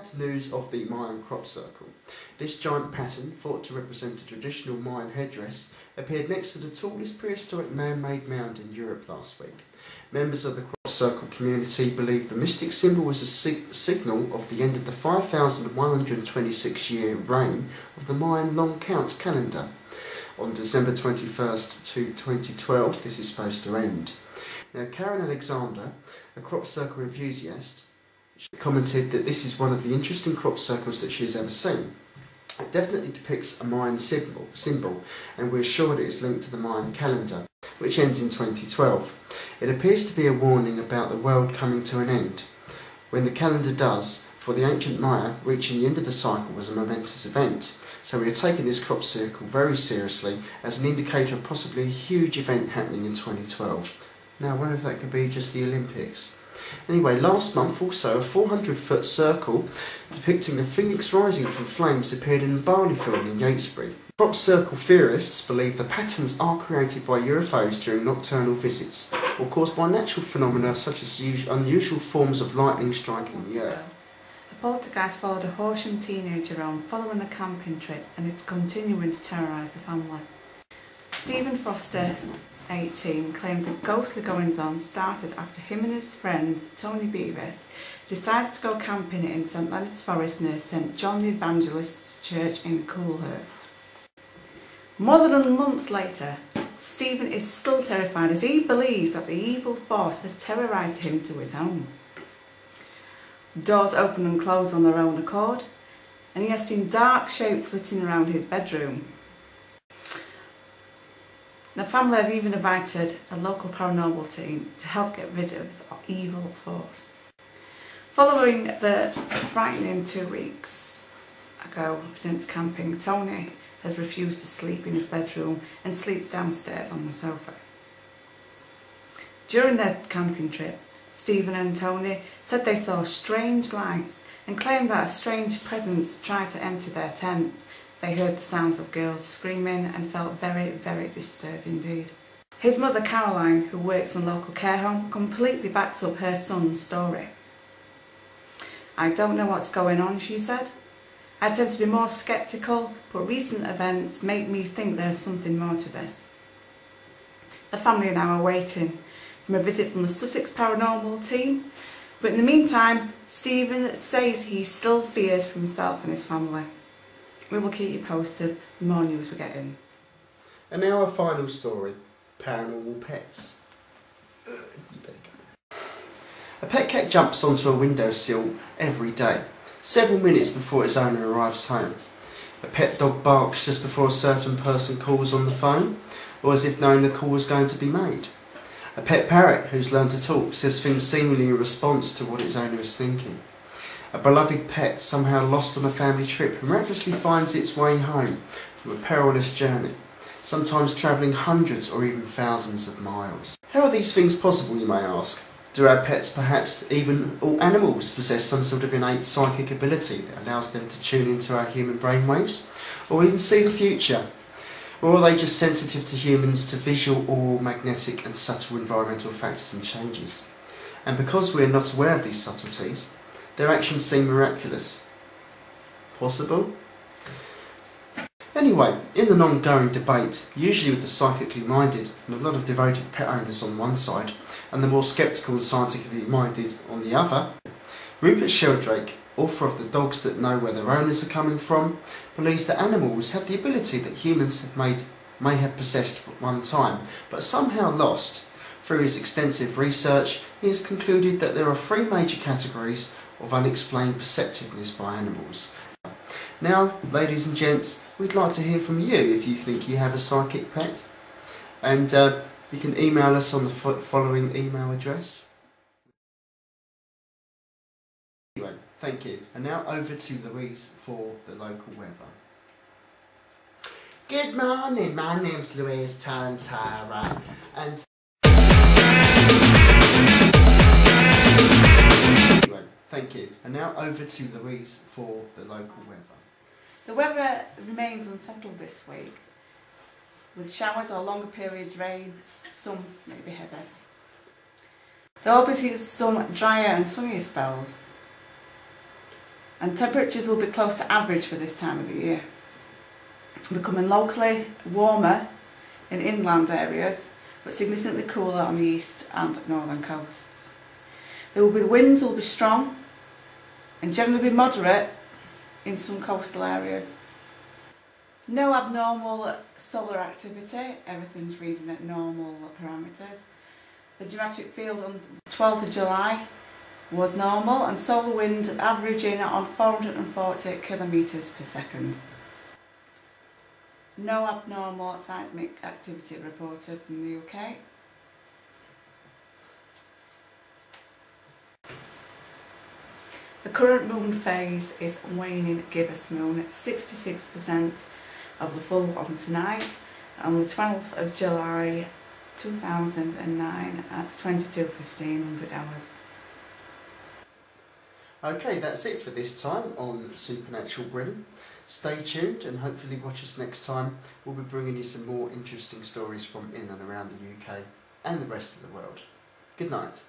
to news of the Mayan crop circle. This giant pattern, thought to represent a traditional Mayan headdress, appeared next to the tallest prehistoric man-made mound in Europe last week. Members of the crop circle community believe the mystic symbol was a signal of the end of the 5,126-year reign of the Mayan long count calendar. On December 21st to 2012, this is supposed to end. Now, Karen Alexander, a crop circle enthusiast, commented that this is one of the interesting crop circles that she has ever seen. It definitely depicts a Mayan symbol, and we're sure that it is linked to the Mayan calendar, which ends in 2012. It appears to be a warning about the world coming to an end. When the calendar does, for the ancient Maya, reaching the end of the cycle was a momentous event. So we are taking this crop circle very seriously as an indicator of possibly a huge event happening in 2012. Now, I wonder if that could be just the Olympics. Anyway, last month also a 400-foot circle depicting a phoenix rising from flames appeared in a barley field in Yatesbury. Crop circle theorists believe the patterns are created by UFOs during nocturnal visits, or caused by natural phenomena such as unusual forms of lightning striking the earth. A poltergeist followed a Horsham teenager around following a camping trip, and it's continuing to terrorise the family. Stephen Foster, 18, claimed the ghostly goings-on started after him and his friend Tony Beavis decided to go camping in St Leonard's Forest near St John the Evangelist's Church in Coolhurst. More than a month later, Stephen is still terrified as he believes that the evil force has terrorised him to his home. Doors open and close on their own accord, and he has seen dark shapes flitting around his bedroom. The family have even invited a local paranormal team to help get rid of this evil force. Following the frightening 2 weeks ago since camping, Tony has refused to sleep in his bedroom and sleeps downstairs on the sofa. During their camping trip, Stephen and Tony said they saw strange lights and claimed that a strange presence tried to enter their tent. They heard the sounds of girls screaming and felt very, very disturbed indeed. His mother Caroline, who works in a local care home, completely backs up her son's story. "I don't know what's going on," she said. "I tend to be more sceptical, but recent events make me think there's something more to this." The family are now awaiting from a visit from the Sussex Paranormal team, but in the meantime, Stephen says he still fears for himself and his family. We will keep you posted the more news we get in. And now our final story, paranormal pets. A pet cat jumps onto a windowsill every day, several minutes before its owner arrives home. A pet dog barks just before a certain person calls on the phone, or as if knowing the call is going to be made. A pet parrot, who's learned to talk, says things seemingly in response to what its owner is thinking. A beloved pet, somehow lost on a family trip, miraculously finds its way home from a perilous journey, sometimes travelling hundreds or even thousands of miles. How are these things possible, you may ask? Do our pets, perhaps even all animals, possess some sort of innate psychic ability that allows them to tune into our human brainwaves, or even see the future? Or are they just sensitive to humans to visual, oral, magnetic and subtle environmental factors and changes? And because we are not aware of these subtleties, their actions seem miraculous. Possible? Anyway, in an ongoing debate, usually with the psychically minded and a lot of devoted pet owners on one side, and the more sceptical and scientifically minded on the other, Rupert Sheldrake, author of The Dogs That Know Where Their Owners Are Coming From, believes that animals have the ability that humans may have possessed at one time, but somehow lost. Through his extensive research, he has concluded that there are 3 major categories of unexplained perceptiveness by animals. Now, ladies and gents, we'd like to hear from you if you think you have a psychic pet, and you can email us on the following email address. Anyway, thank you. And now over to Louise for the local weather. Good morning, my name's Louise Tarantara, and thank you. And now over to Louise for the local weather. The weather remains unsettled this week, with showers or longer periods rain, some may be heavy. There will be some drier and sunnier spells. and temperatures will be close to average for this time of the year, becoming locally warmer in inland areas but significantly cooler on the east and northern coasts. The winds will be strong and generally be moderate in some coastal areas. No abnormal solar activity, everything's reading at normal parameters. The geometric field on the 12th of July was normal and solar wind averaging on 440 kilometres per second. No abnormal seismic activity reported in the UK. The current moon phase is waning gibbous moon at 66% of the full on tonight, on the 12th of July 2009 at 22:15 hours. Okay, that's it for this time on Supernatural Britain. Stay tuned and hopefully watch us next time. We'll be bringing you some more interesting stories from in and around the UK and the rest of the world. Good night.